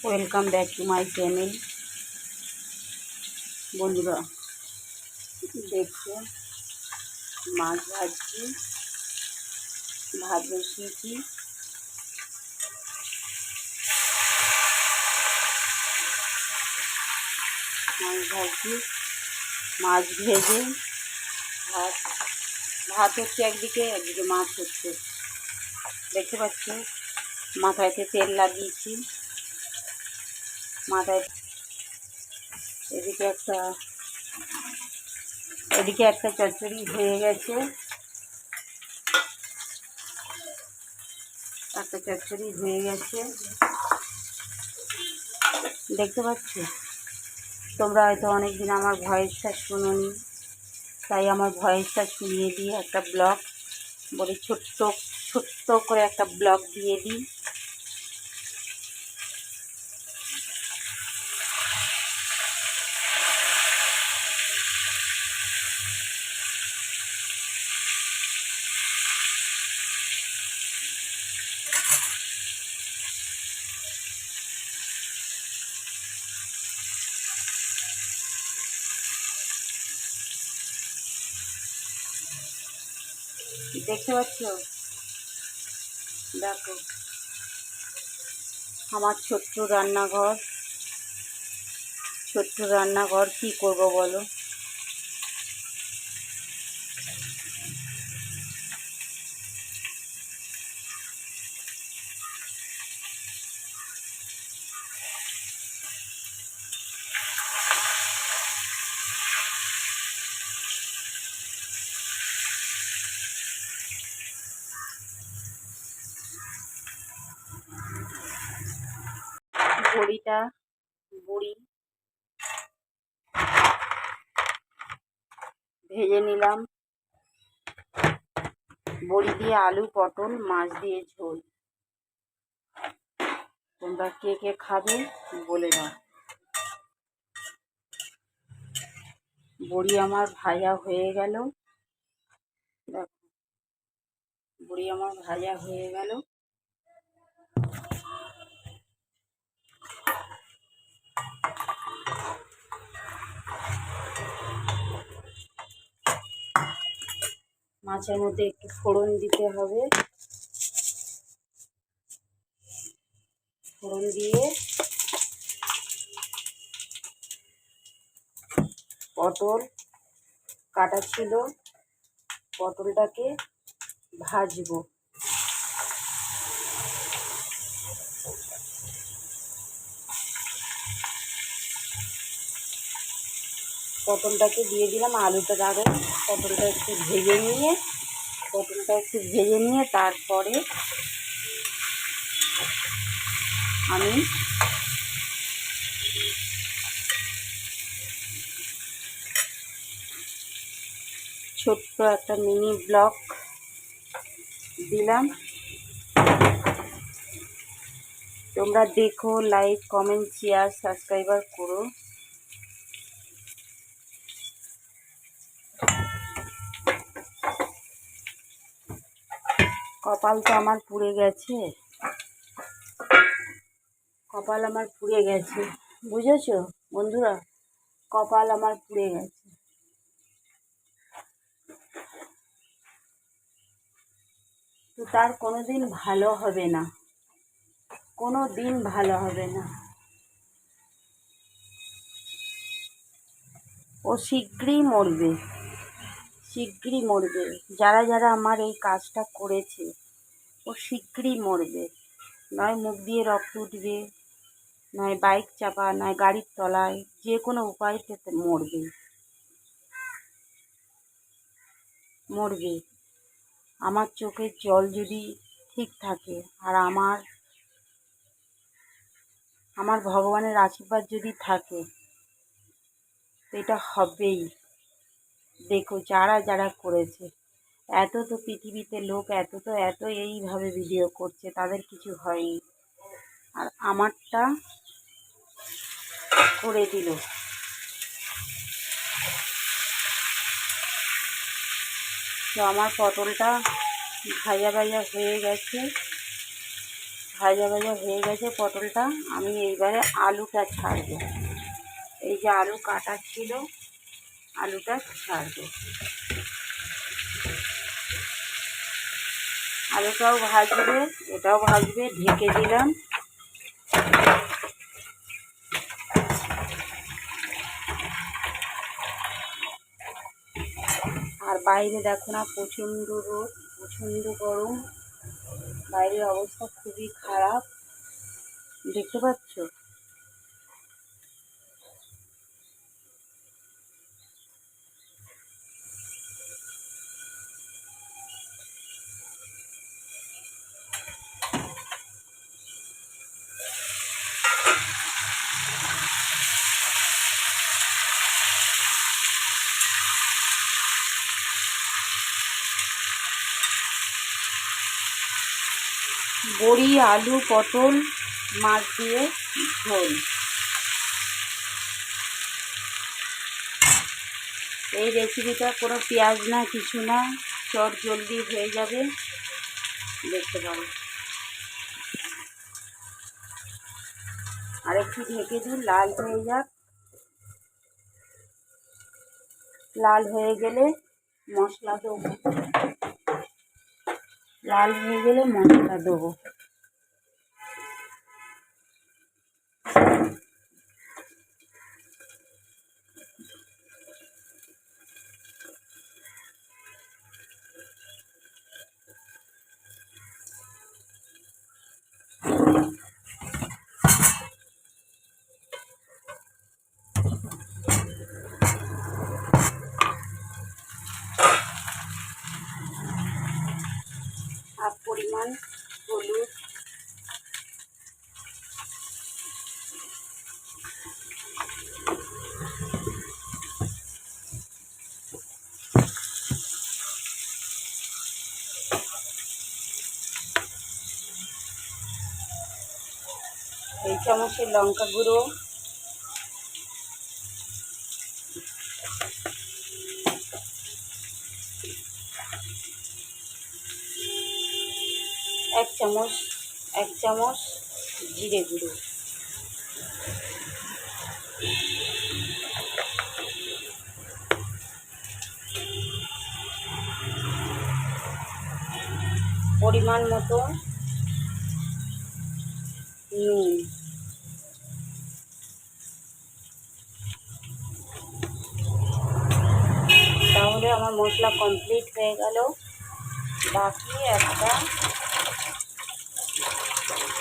Welcome back to my channel. বন্ধুরা দেখছো মাছ ভাজছি, ভাত বসিয়েছি। মাছ ভাজছি, মাছ ভেজে ভাত ভাত হচ্ছে, একদিকে একদিকে মাছ হচ্ছে। দেখতে পাচ্ছ মাথায়তে তেল লাগিয়েছি, মাথায় এদিকে একটা চচ্চড়ি হয়ে গেছে, দেখতে পাচ্ছ। তোমরা হয়তো অনেকদিন আমার ভয়েসটা শোনোনি, তাই আমার ভয়েসটা শুনিয়ে দিয়ে একটা ব্লগ বলে ছোট্ট করে একটা ব্লগ দিয়ে দিই। দেখতে পাচ্ছ, দেখো আমার ছোট্ট রান্নাঘর কি করব বলো। বড়ি ভেজে নিলাম, বড়ি দিয়ে আলু পটল মাছ দিয়ে ঝোল। তোমরা কে কে খাবে বলে দাও। বড়ি আমার ভাজা হয়ে গেল, দেখো বড়ি আমার ভাজা হয়ে গেল। মাছের মধ্যে একটু ফোড়ন দিতে হবে, ফোড়ন দিয়ে পটল কাটা ছিল, পটলটাকে ভাজবো। পটলটাকে দিয়ে দিলাম, আলুটার আগে পটলটা একটু ভেজে নিয়ে তারপরে আমি ছোট্ট একটা মিনি ব্লগ দিলাম। তোমরা দেখো, লাইক কমেন্ট শেয়ার সাবস্ক্রাইবার করো। কপাল তো আমার পুড়ে গেছে, বুঝেছো বন্ধুরা, কপাল আমার পুড়ে গেছে। তো তার কোনোদিন ভালো হবে না, ও শীঘ্রই মরবে। যারা আমার এই কাজটা করেছে, ও শীঘ্রই মরবে। নয় মুখ দিয়ে রক্ত উঠবে, নয় বাইক চাপা, নয় গাড়ির তলায়, যে কোনো উপায়তে মরবে। আমার চোখের জল যদি ঠিক থাকে, আর আমার ভগবানের আশীর্বাদ যদি থাকে, এটা হবেই। দেখো যারা করেছে, এত তো পৃথিবীতে লোক এত এইভাবে ভিডিও করছে, তাদের কিছু হয়নি, আর আমারটা করে দিল। তো আমার পটলটা ভাজা হয়ে গেছে, ভাজা ভাজা হয়ে গেছে পটলটা। আমি এইবারে আলুটা ছাড়বো। এই যে আলু কাটা ছিল, আলুটা ছাড়বো। আলুটাও ভাজবে, এটাও ভাজবে। ঢেকে দিলাম। আর বাইরে দেখো না, প্রচণ্ড রোদ, প্রচণ্ড গরম। বাইরের অবস্থা খুবই খারাপ, দেখতে পাচ্ছ। বড়ি, আলু, পটল, মাছ দিয়ে ঝোল। এই রেসিপিটা কোনো পেঁয়াজ না, কিছু না, চট জলদি হয়ে যাবে, দেখতে পারো। আর একটু ঢেকে দিই, লাল হয়ে যাক। লাল হয়ে গেলে মশলা দেবো। লাল হয়ে গেলে মশলা দেবো। আর পরিমাণ হলুদ, এই চামচের লঙ্কা গুঁড়ো, এক চামচ জিরে গুঁড়ো, পরিমাণ মতো নুন। তাহলে আমার মশলা কমপ্লিট হয়ে গেল। বাকি একটা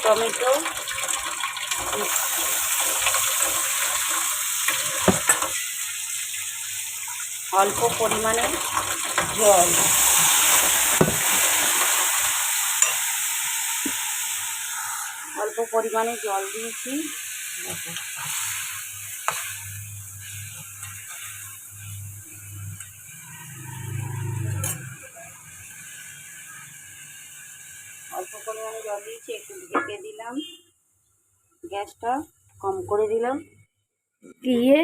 টমেটো, অল্প পরিমাণে জল, অল্প পরিমাণে জল দিয়েছি। অল্প পরিমাণে জল দিয়েছি, একটু ঢেকে দিলাম, গ্যাসটা কম করে দিলাম, দিয়ে